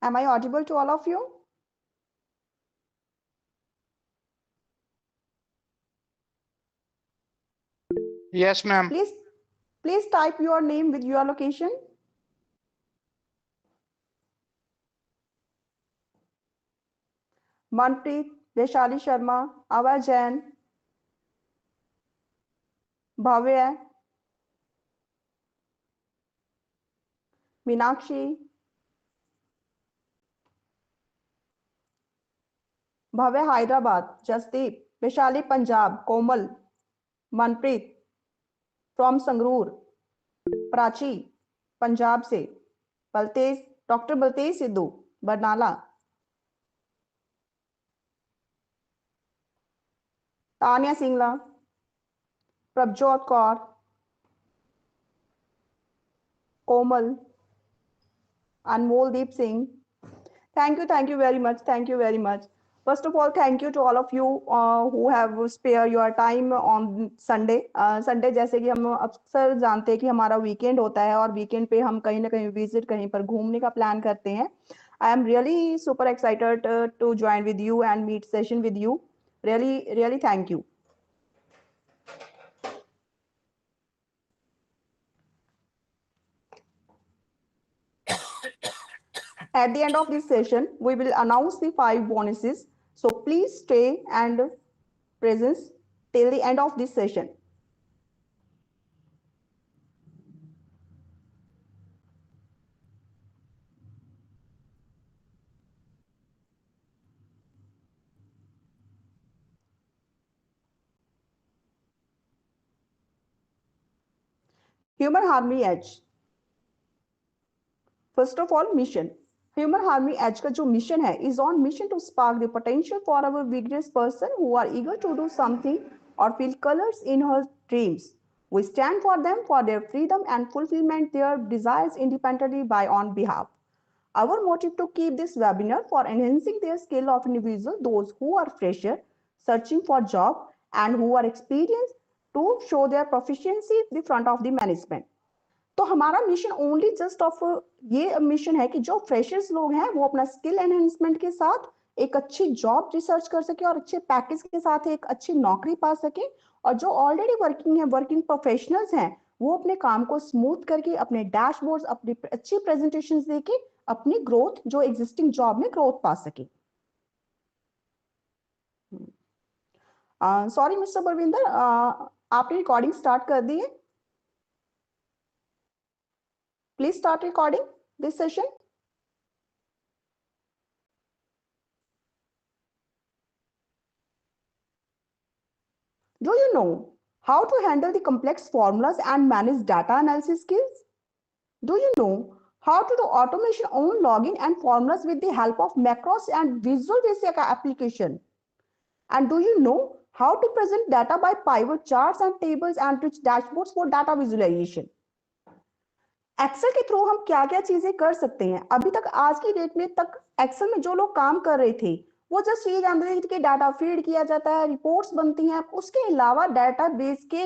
Am I audible to all of you? Yes, ma'am. Please type your name with your location. Manpreet, Vaishali Sharma, Aava Jain, Bhavya, Meenakshi, Bhavya Hyderabad, Jasdeep, Vaishali Punjab, Komal, Manpreet from Sangrur, Prachi Punjab से, Baltej, doctor Baltej Sidhu Barnala, Tania Singla, Prabhjot Kaur, Komal, Anmoldeep Singh. Thank you very much. Thank you very much. First of all, thank you to all of you who have spare your time on Sunday. Sunday जैसे कि हम अक्सर जानते हैं कि हमारा weekend होता है और वीकेंड पे हम कहीं ना कहीं विजिट कहीं पर घूमने का प्लान करते हैं. I am really super excited to join with you and meet session with you. Really thank you. At the end of this session, we will announce the 5 bonuses. So please stay and presence till the end of this session. Human Harmony Edge. First of all, mission. Human Harmony Edge का जो mission है is on mission to spark the potential for our vigorous person who are eager to do something or feel colors in her dreams. We stand for them for their freedom and fulfillment their desires independently by on behalf. Our motive to keep this webinar for enhancing their skill of individual, those who are fresher, searching for job and who are experienced to show their proficiency in the front of the management. तो हमारा mission only just of ये mission है कि जो freshers लोग हैं वो अपना स्किल एनहेंसमेंट के साथ एक अच्छी जॉब रिसर्च कर सके और अच्छे पैकेज के साथ एक अच्छी नौकरी पा सके, और जो ऑलरेडी वर्किंग है, वर्किंग प्रोफेशनल्स हैं, वो अपने काम को स्मूथ करके अपने डैशबोर्ड्स, अपनी अच्छी प्रेजेंटेशंस देके अपनी ग्रोथ, जो एग्जिस्टिंग जॉब में ग्रोथ पा सके. सॉरी मिस्टर बलविंदर, आपने रिकॉर्डिंग स्टार्ट कर दी है. Please start recording this session. Do you know how to handle the complex formulas and manage data analysis skills? Do you know how to do automation on login and formulas with the help of macros and Visual Basic application? And do you know how to present data by pivot charts and tables and rich dashboards for data visualization? Excel के through हम क्या क्या चीजें कर सकते हैं. अभी तक आज की डेट में तक एक्सेल में जो लोग काम कर रहे थे वो जस्ट ये जानते थे कि डाटा फीड किया जाता है, रिपोर्ट्स बनती हैं. उसके अलावा डाटा बेस के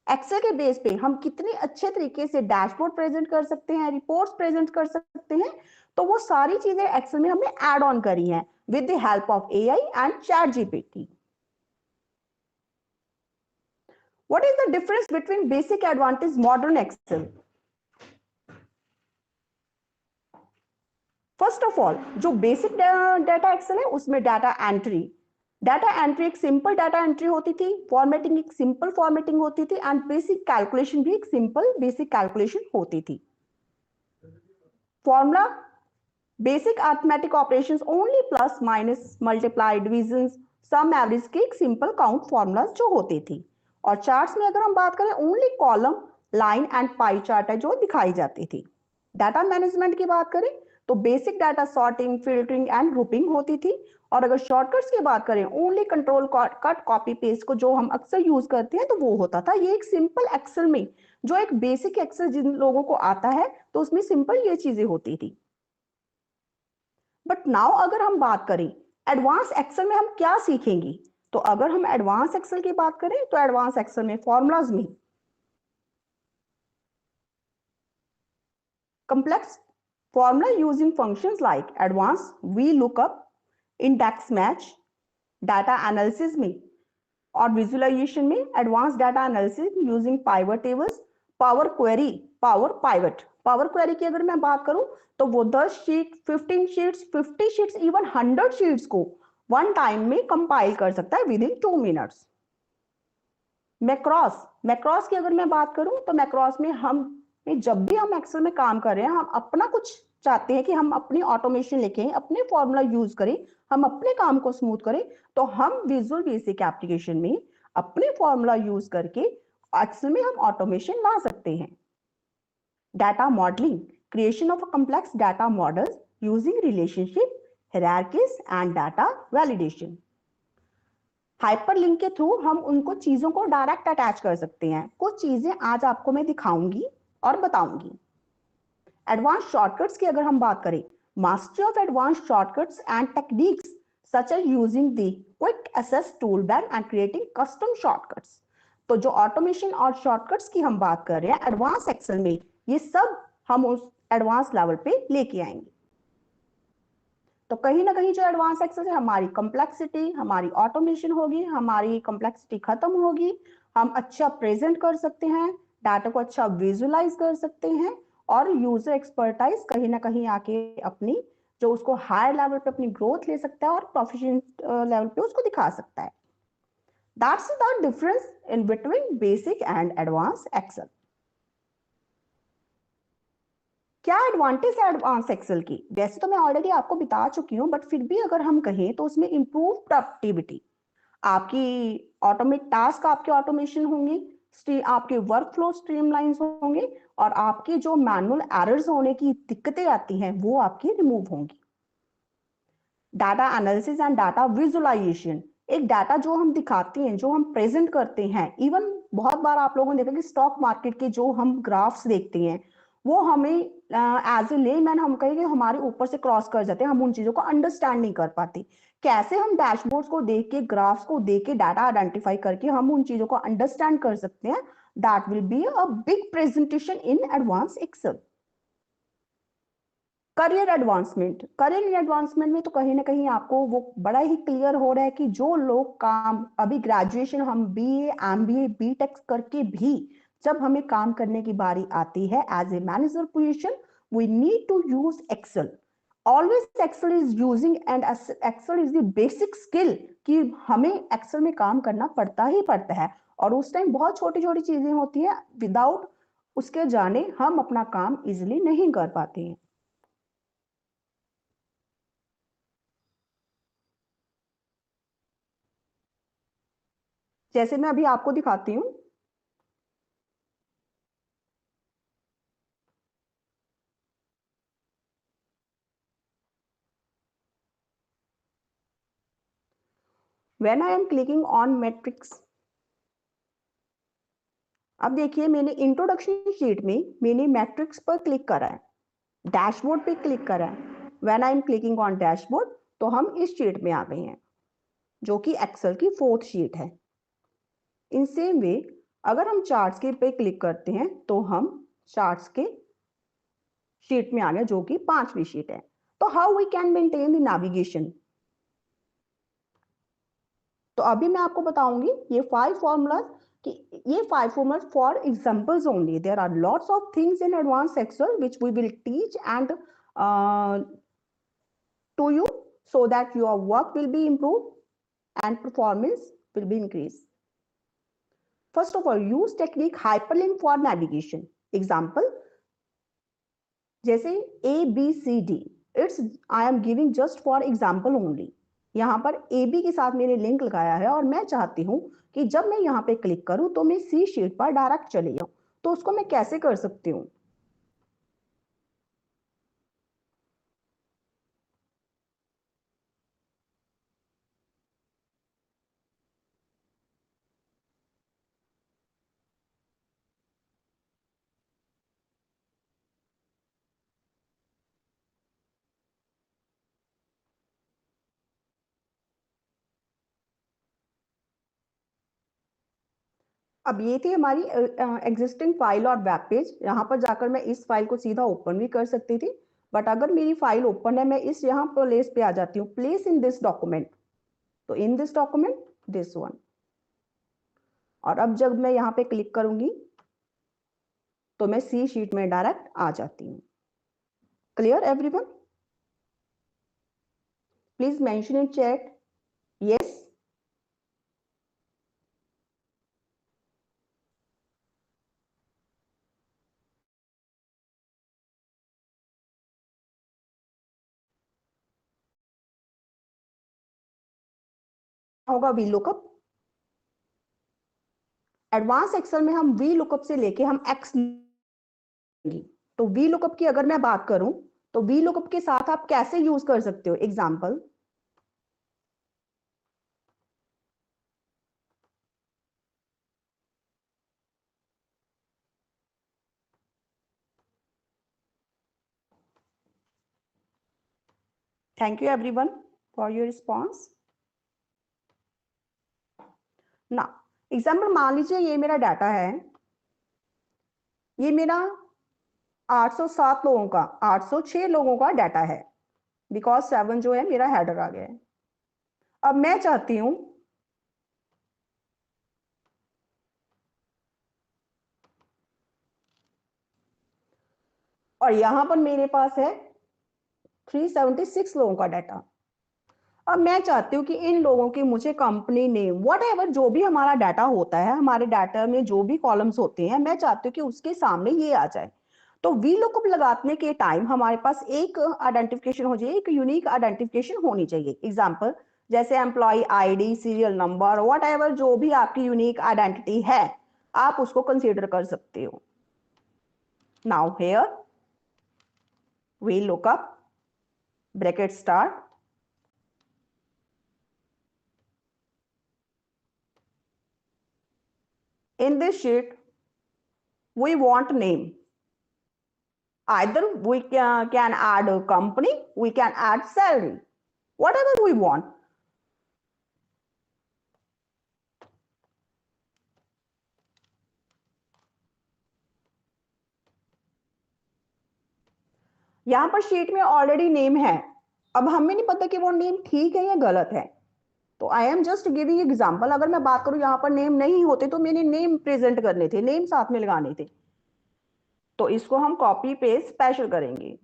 एक्सेल के बेस पे हम कितने अच्छे तरीके से डैशबोर्ड प्रेजेंट कर सकते हैं, रिपोर्ट्स प्रेजेंट कर सकते हैं, तो वो सारी चीजें एक्सेल में हमने ऐड ऑन करी हैं with the help of AI and ChatGPT. What is the difference between basic advantage modern Excel? First of all, जो बेसिक डाटा एक्सेल है उसमें डाटा एंट्री एक सिंपल डाटा एंट्री होती थी, फॉर्मेटिंग एक simple formatting होती थी, and basic calculation भी एक सिंपल बेसिक कैलकुलेशन होती थी. Formula basic arithmetic operations, only plus minus multiply division sum average की एक सिंपल काउंट फॉर्मूलाज जो होती थी. और चार्ट्स में अगर हम बात करें, only column, line and pie chart है जो दिखाई जाती थी. डाटा मैनेजमेंट की बात करें तो basic data sorting, filtering and grouping होती थी. और अगर शॉर्टकट्स की बात करें, only control cut copy paste को जो हम अक्सर यूज करते हैं तो वो होता था. ये एक सिंपल एक्सेल में, जो एक बेसिक एक्सेल जिन लोगों को आता है तो उसमें सिंपल ये चीजें होती थी. बट नाउ अगर हम बात करें एडवांस एक्सेल में हम क्या सीखेंगे, तो अगर हम एडवांस एक्सेल की बात करें तो एडवांस एक्सेल में फॉर्मूलाज में complex Formula using functions like advanced VLOOKUP, index match, data analysis में और विजुअलाइजेशन में advance data analysis using pivot tables, power query, power pivot. Power query की अगर मैं बात करूं तो वो 10 sheet, 15 sheets, 50 sheets, even 100 sheets को वन टाइम में कंपाइल कर सकता है विद इन 2 मिनट्स। मैक्रॉस, मैक्रॉस की अगर मैं बात करूं तो मैक्रॉस में जब भी हम एक्सेल में काम कर रहे हैं, हम अपना कुछ चाहते हैं कि हम अपनी ऑटोमेशन लिखें, अपने फॉर्मूला यूज करें, हम अपने काम को स्मूथ करें, तो हम विजुअल बेसिक एप्लीकेशन में अपने फॉर्मूला यूज करके एक्सेल में हम ऑटोमेशन ला सकते हैं। Data modelling, creation of a complex data models using relationship, hierarchies and data validation. Hyperlink के थ्रू हम उनको चीजों को डायरेक्ट अटैच कर सकते हैं। कुछ चीजें आज आपको मैं दिखाऊंगी और बताऊंगी। एडवांस शॉर्टकट्स की अगर हम बात करें, mastery of advance shortcuts and techniques such as using the quick access tool bag and creating custom shortcuts. तो जो ऑटोमेशन और शॉर्टकट्स की हम बात कर रहे हैं एडवांस एक्सेल में, ये सब हम उस एडवांस लेवल पे लेके आएंगे। तो कहीं ना कहीं जो एडवांस एक्सेल है, हमारी कॉम्प्लेक्सिटी, हमारी ऑटोमेशन होगी, हमारी कॉम्प्लेक्सिटी खत्म होगी, हम अच्छा प्रेजेंट कर सकते हैं, डाटा को अच्छा विजुअलाइज कर सकते हैं और यूजर एक्सपर्टाइज कहीं ना कहीं आके अपनी जो उसको हायर लेवल पे अपनी ग्रोथ ले सकता है और प्रोफिशिएंट लेवल पे उसको दिखा सकता है। That's the difference in between basic and advance Excel. क्या एडवांटेज है एडवांस एक्सेल की? वैसे तो मैं ऑलरेडी आपको बता चुकी हूँ, बट फिर भी अगर हम कहें तो उसमें इंप्रूव प्रोडक्टिविटी, आपकी ऑटोमेट टास्क, आपके ऑटोमेशन होंगे, आपके वर्क फ्लो स्ट्रीमलाइंस होंगे और आपके जो मैनुअल एरर्स होने की दिक्कतें आती हैं वो आपकी रिमूव होंगी। Data analysis and data visualization, एक डाटा जो हम दिखाते हैं, जो हम प्रेजेंट करते हैं, इवन बहुत बार आप लोगों ने देखा कि स्टॉक मार्केट के जो हम ग्राफ्स देखते हैं वो हमें एज ए लेमैन हम कहेंगे हमारे ऊपर से क्रॉस कर जाते हैं, हम उन चीजों को अंडरस्टैंड नहीं कर पाते। कैसे हम डैशबोर्ड्स को देख के, ग्राफ्स को देख के, डाटा आइडेंटिफाई करके हम उन चीजों को अंडरस्टैंड कर सकते हैं, that will be a big presentation in advance Excel. Career advancement, career advancement में तो कहीं ना कहीं आपको वो बड़ा ही क्लियर हो रहा है कि जो लोग काम अभी ग्रेजुएशन, हम बीए, एमबीए, बीटेक करके भी जब हमें काम करने की बारी आती है as a manager position, we need to use Excel. Always Excel is using and Excel is the basic skill कि हमें एक्सेल में काम करना पड़ता ही पड़ता है और उस टाइम बहुत छोटी छोटी चीजें होती हैं, विदाउट उसके जाने हम अपना काम इजिली नहीं कर पाते हैं। जैसे मैं अभी आपको दिखाती हूँ, when I am clicking on matrix, अब देखिए मैंने इंट्रोडक्शन शीट में मैंने मैट्रिक्स पर क्लिक करा है, डैशबोर्ड पे क्लिक करा है। When I am clicking on dashboard तो हम इस शीट में आ गए हैं जो कि एक्सेल की 4th शीट है। इन सेम वे अगर हम चार्ट्स के पे क्लिक करते हैं तो हम चार्ट्स के शीट में आ गए जो कि 5वीं शीट है। तो how we can maintain the navigation, तो अभी मैं आपको बताऊंगी ये 5 फॉर्मूलाज कि ये 5 formulas for examples only. There are lots of things in advanced Excel which we will teach and to you so that your work will be improved and performance will be increased. First of all, use technique hyperlink for navigation. Example, जैसे ABCD, it's I am giving just for example only. यहाँ पर AB के साथ मैंने link लगाया है और मैं चाहती हूँ कि जब मैं यहाँ पे क्लिक करूँ तो मैं C शीट पर डायरेक्ट चले जाऊँ, तो उसको मैं कैसे कर सकती हूँ? अब ये थी हमारी एग्जिस्टिंग फाइल और वेब पेज। यहाँ पर जाकर मैं इस फाइल को सीधा ओपन भी कर सकती थी, बट अगर मेरी फाइल ओपन है, मैं इस यहाँ प्लेस पे आ जाती हूँ, प्लेस इन दिस डॉक्यूमेंट, तो in this document this one, और अब जब मैं यहाँ पे क्लिक करूंगी तो मैं सी शीट में डायरेक्ट आ जाती हूँ। Clear everyone? Please mention in chat yes. होगा वी लुकअप। एडवांस एक्सेल में हम वी लुकअप से लेके हम एक्स, तो वी लुकअप की अगर मैं बात करूं तो वी लुकअप के साथ आप कैसे यूज कर सकते हो? Example, thank you everyone for your response. ना एग्जाम्पल मान लीजिए ये मेरा डाटा है, ये मेरा 807 लोगों का, 806 लोगों का डाटा है, बिकॉज 7 जो है मेरा हेडर आ गया है। अब मैं चाहती हूं और यहां पर मेरे पास है 376 लोगों का डाटा। अब मैं चाहती हूँ कि इन लोगों की मुझे कंपनी नेम वट एवर जो भी हमारा डाटा होता है, हमारे डाटा में जो भी कॉलम्स होते हैं, मैं चाहती हूँ कि उसके सामने ये आ जाए। तो वी लुकअप लगाने के टाइम हमारे पास एक आइडेंटिफिकेशन हो जाए, एक यूनिक आइडेंटिफिकेशन होनी चाहिए। एग्जाम्पल जैसे employee ID, serial number, whatever जो भी आपकी यूनिक आइडेंटिटी है, आप उसको कंसीडर कर सकते हो। Now here V lookup bracket start, in this sheet we want name. Either we can add a company, we can add salary, whatever we want. यहां पर शीट में ऑलरेडी नेम है, अब हमें नहीं पता कि वो नेम ठीक है या गलत है, तो I am just giving example. अगर मैं बात करूं यहां पर नेम नहीं होते तो मैंने नेम प्रेजेंट करने थे, नेम साथ में लगाने थे, तो इसको हम कॉपी पेस्ट स्पेशल करेंगे।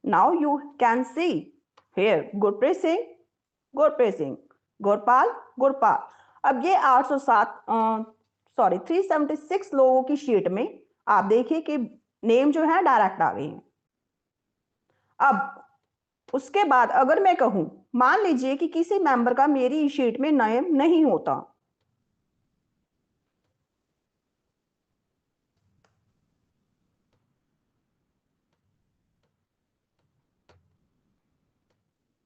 Now you can see here Gurpreet Singh, Gurpreet Singh, Gurpal, Gurpal. अब ये 807 सॉरी 376 लोगों की शीट में आप देखिए कि नेम जो है डायरेक्ट आ गए हैं। अब उसके बाद अगर मैं कहूं, मान लीजिए कि किसी मेंबर का मेरी शीट में नेम नहीं होता,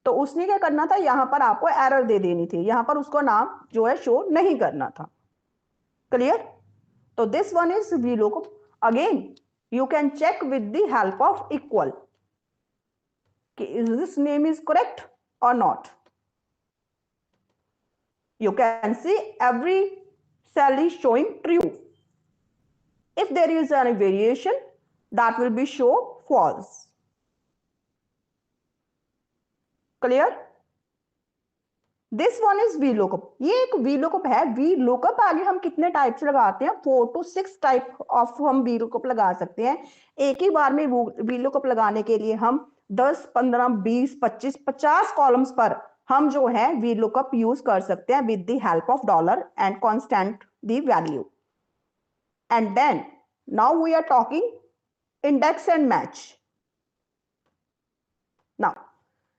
तो उसने क्या करना था, यहां पर आपको एरर दे देनी थी, यहां पर उसको नाम जो है शो नहीं करना था। क्लियर? तो this one is V lookup. Again you can check with the help of equal is this name is correct or not. You can see every cell is showing true. If there is any variation, that will be show false. Clear? This one is V lookup. ये एक V lookup है। V lookup आगे हम कितने types लगाते हैं? 4 to 6 type of हम V lookup लगा सकते हैं। एक ही बार में वी लुकअप लगाने के लिए हम 10, 15, 20, 25, 50 कॉलम्स पर हम जो है वी लुकअप यूज कर सकते हैं with the help of dollar and constant the value. And then now we are talking index and match. Now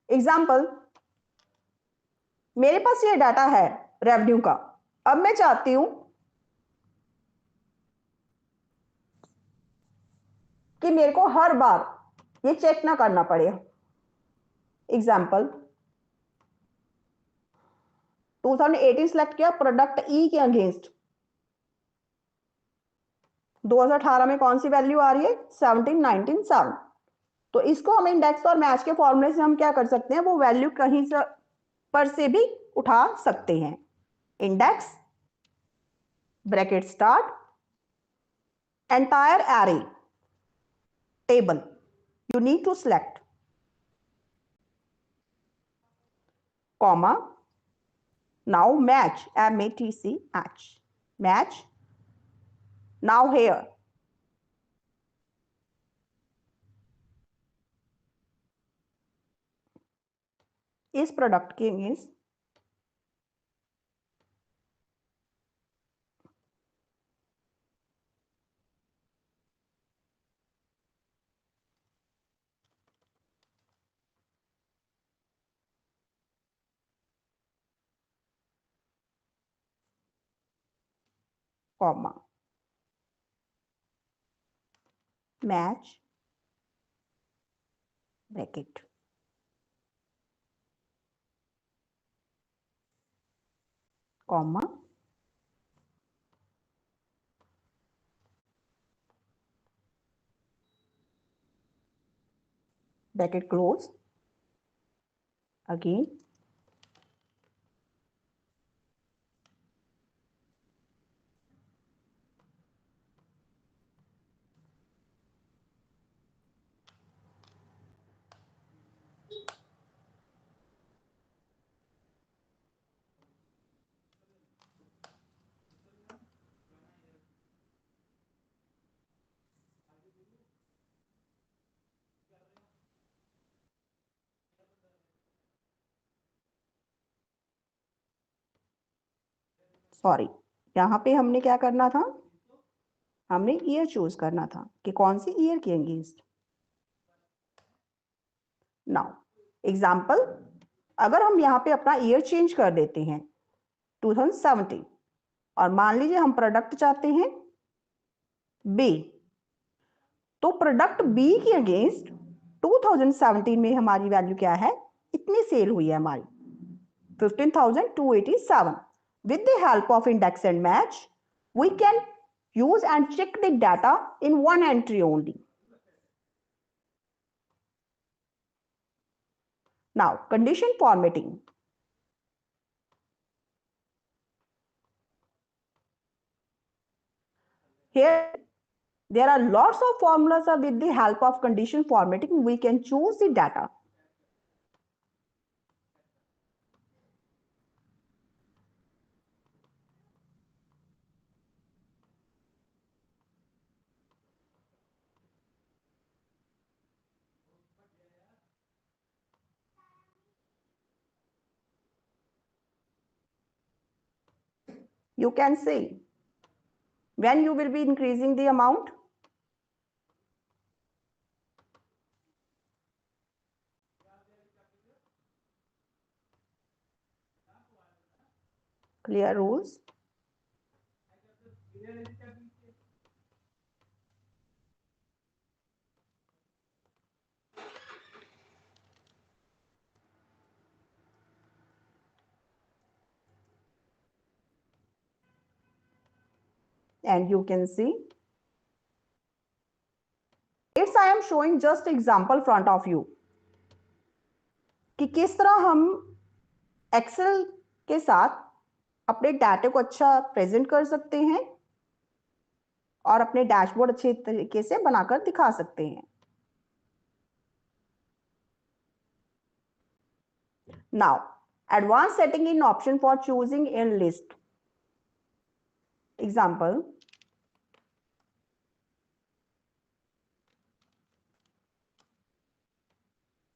example, मेरे पास ये डाटा है रेवेन्यू का। अब मैं चाहती हूं कि मेरे को हर बार ये चेक ना करना पड़े। एग्जाम्पल 2018 सिलेक्ट किया, प्रोडक्ट ई के अगेंस्ट 2018 में कौन सी वैल्यू आ रही है? 17, 19, 7। तो इसको हम इंडेक्स और मैच के फॉर्मूले से हम क्या कर सकते हैं, वो वैल्यू कहीं से पर से भी उठा सकते हैं। Index bracket start, entire array table. You need to select, comma. Now match, M-A-T-C, match. Match. Now here. इस प्रोडक्ट के against comma match bracket comma bracket close again sorry, यहाँ पे हमने क्या करना था, हमने ईयर चूज करना था कि कौन सी ईयर के अगेंस्ट। नाउ एग्जाम्पल, अगर हम यहाँ पे अपना ईयर चेंज कर देते हैं 2017 और मान लीजिए हम प्रोडक्ट चाहते हैं बी, तो प्रोडक्ट बी के अगेंस्ट 2017 में हमारी वैल्यू क्या है, इतनी सेल हुई है हमारी 15,287. With the help of index and match, we can use and check the data in one entry only. Now, condition formatting. Here, there are lots of formulas with the help of condition formatting. We can choose the data. You can see when you will be increasing the amount. Clear rules. And you can see, it's I am showing just example front of you कि किस तरह हम Excel के साथ अपने data को अच्छा present कर सकते हैं और अपने डैशबोर्ड अच्छे तरीके से बनाकर दिखा सकते हैं। Now advance setting in option for choosing in list. Example,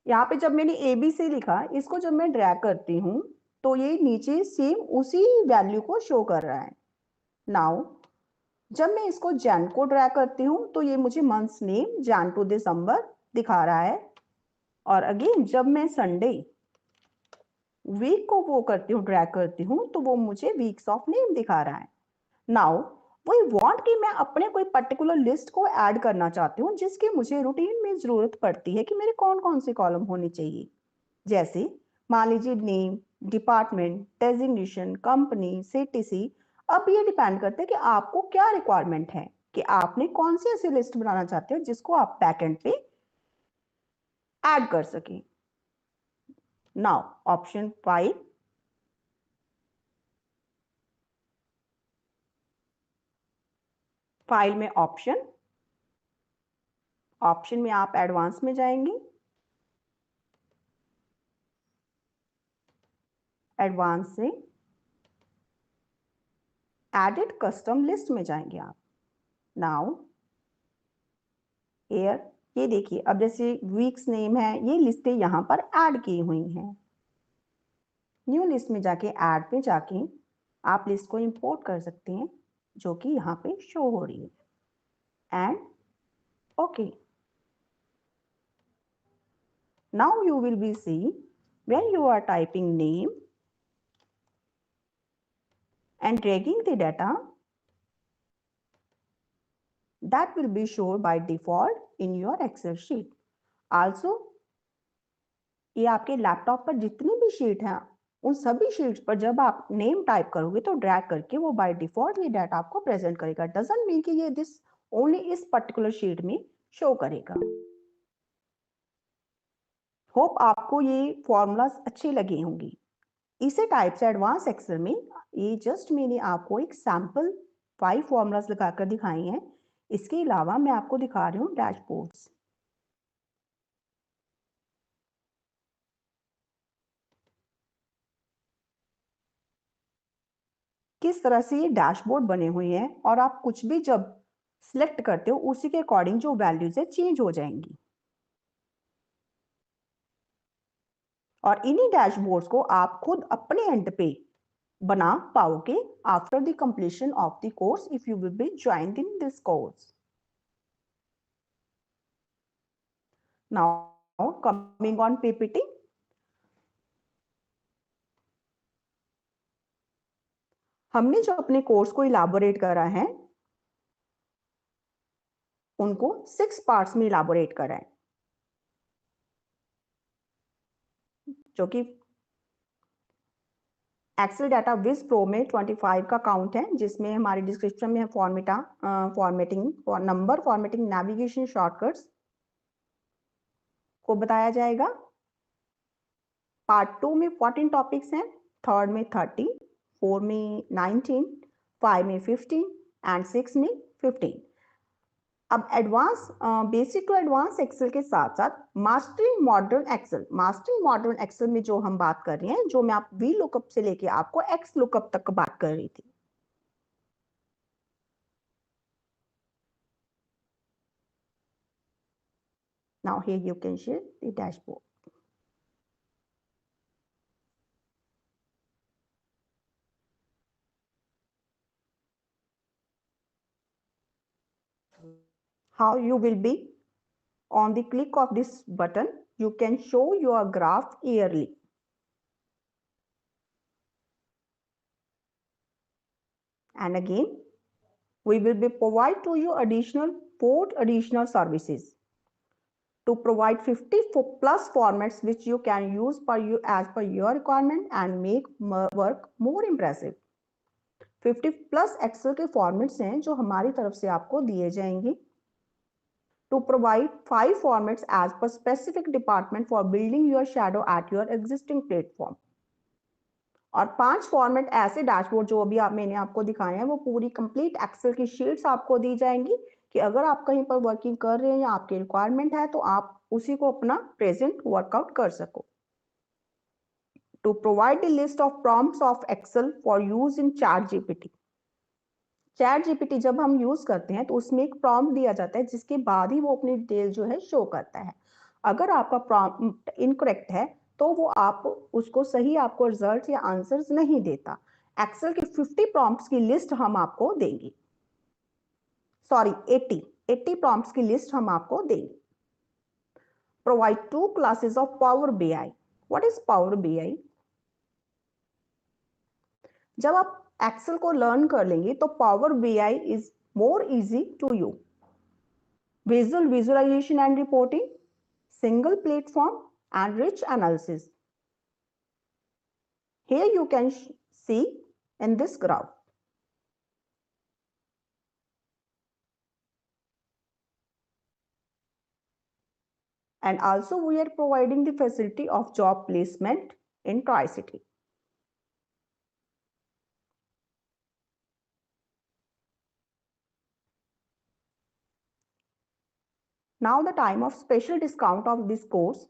यहाँ पे जब मैंने ABC लिखा, इसको जब मैं ड्रैग करती हूं तो ये नीचे सेम उसी वैल्यू को शो कर रहा है। नाउ जब मैं इसको जैन को ड्रैग करती हूं तो ये मुझे मंथ्स नेम जैन टू दिसंबर दिखा रहा है, और अगेन जब मैं संडे वीक को वो करती हूँ ड्रैग करती हूँ तो वो मुझे वीक्स ऑफ नेम दिखा रहा है। नाउ वी वांट कि मैं अपने कोई पर्टिकुलर लिस्ट को ऐड करना चाहती हूँ जिसकी मुझे रूटीन में जरूरत पड़ती है कि मेरे कौन कौन से कॉलम होने चाहिए, जैसे मान लीजिए name, department, designation, company, CTC. अब ये डिपेंड करता है कि आपको क्या रिक्वायरमेंट है, कि आपने कौन सी ऐसी लिस्ट बनाना चाहते हो जिसको आप बैकएंड पे ऐड कर सकें। नाउ ऑप्शन 5, फाइल में ऑप्शन में आप एडवांस में जाएंगे, एडवांस से एडिट कस्टम लिस्ट में जाएंगे आप। नाउ हियर ये देखिए, अब जैसे वीक्स नेम है, ये लिस्टें यहाँ पर ऐड की हुई हैं। न्यू लिस्ट में जाके ऐड पे जाके आप लिस्ट को इंपोर्ट कर सकते हैं, जो कि यहाँ पे शो हो रही है। And okay, now you will be see when you are typing name and dragging the data, that will be shown by default in your Excel sheet. Also, ये आपके लैपटॉप पर जितनी भी शीट हैं, उन सभी शीट्स पर जब आप नेम टाइप करोगे तो ड्रैग करके वो बाय डिफॉल्ट ये डाटा आपको प्रेजेंट करेगा। डजंट मीन कि ये दिस ओनली इस पर्टिकुलर शीट में शो करेगा। होप आपको ये फॉर्मूलाज अच्छे लगे होंगे। इसे टाइप से एडवांस एक्सेल में ये जस्ट मैंने आपको एक सैंपल 5 फॉर्मूलाज लगाकर दिखाए हैं। इसके अलावा मैं आपको दिखा रही हूँ डैशबोर्ड्स। किस तरह से ये डैशबोर्ड बने हुए हैं और आप कुछ भी जब सिलेक्ट करते हो उसी के अकॉर्डिंग जो वैल्यूज है चेंज हो जाएंगी। और इन्हीं डैशबोर्ड्स को आप खुद अपने एंड पे बना पाओगे after the completion of the course if you will B joined in this course. Now coming on PPT, हमने जो अपने कोर्स को इलाबोरेट करा है उनको 6 पार्ट्स में इलाबोरेट करा है, जो कि एक्सेल डाटा विज प्रो में 25 का काउंट है, जिसमें हमारी डिस्क्रिप्शन में formatting, number formatting, navigation, shortcuts को बताया जाएगा। पार्ट 2 में 14 टॉपिक्स हैं, थर्ड में 30, 4 में 19, 5 में 15 एंड 6 में 15। अब advance basic to advance Excel के साथ साथ मास्टरिंग मॉडर्न एक्सेल में जो हम बात कर रहे हैं, जो मैं आप वी लुकअप से लेके आपको एक्स लुकअप तक बात कर रही थी। Now here you can share the dashboard. How you will be, on the click of this button, you can show your graph yearly. And again, we will be provide to you four additional services to provide 50 plus formats which you can use as per your requirement and make work more impressive. 50 plus Excel के formats हैं जो हमारी तरफ से आपको दिए जाएंगे to provide 5 formats as per specific department for building your shadow at your existing platform. और 5 फॉर्मेट ऐसे डैशबोर्ड जो अभी मैंने आपको दिखाए हैं वो पूरी कंप्लीट एक्सेल की शीट्स आपको दी जाएंगी कि अगर आप कहीं पर वर्किंग कर रहे हैं या आपकी रिक्वायरमेंट है तो आप उसी को अपना प्रेजेंट वर्कआउट कर सको। To provide the list of prompts of Excel for use in ChatGPT. ChatGPT जब हम यूज करते हैं तो उसमें एक प्रॉम्प्ट दिया जाता है जिसके बाद ही वो अपनी डिटेल जो है शो करता है। अगर आपका प्रॉम्प्ट इनकरेक्ट है तो वो आप उसको सही आपको रिजल्ट या आंसर्स नहीं देता। एक्सेल के 50 प्रॉम्प्ट्स की लिस्ट हम आपको देंगे, सॉरी 80 प्रॉम्प्ट्स की लिस्ट हम आपको देंगे। Provide 2 classes of Power BI. What is Power BI? जब आप एक्सेल को लर्न कर लेंगे तो Power BI is more easy to you. Visualization and reporting, single platform and rich analysis. Here you can see in this graph. And also we are providing the facility of job placement in Tri-City. Now the time of special discount of this course.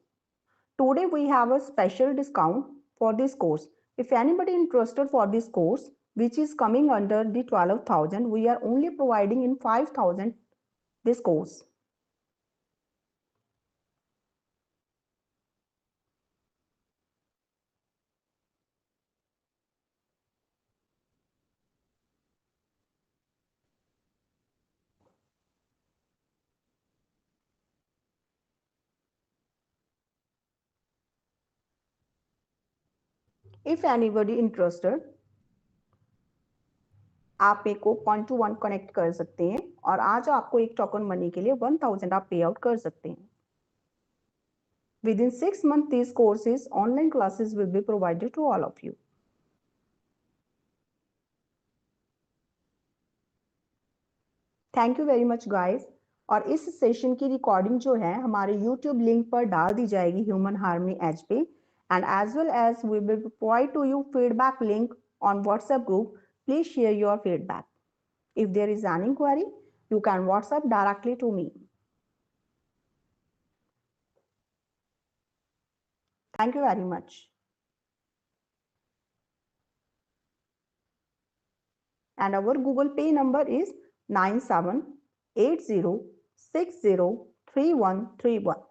Today we have a special discount for this course. If anybody interested for this course, which is coming under the 12,000, we are only providing in 5,000 this course. If anybody interested, आप मेरे को 1-to-1 connect कर सकते हैं और आज आपको एक टोकन मनी के लिए 1000 आप पे आउट कर सकते हैं. Within 6 months, these courses, online classes will be provided to all of you. Thank you very much guys. और इस सेशन की रिकॉर्डिंग जो है हमारे यूट्यूब लिंक पर डाल दी जाएगी human harmony as per, and as well as we will provide to you feedback link on WhatsApp group. Please share your feedback. If there is any query you can WhatsApp directly to me. Thank you very much. And our Google Pay number is 9780603131.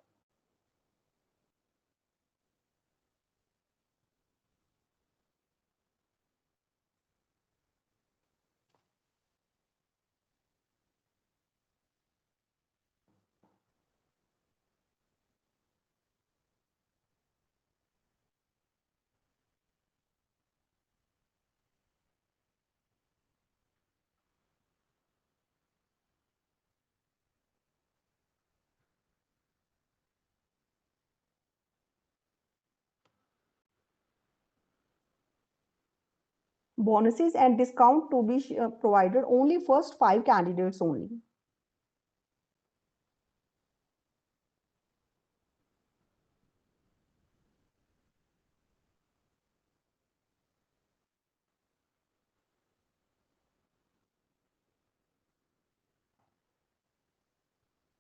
Bonuses and discount to be provided only first 5 candidates only.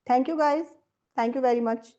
Thank you guys. Thank you very much.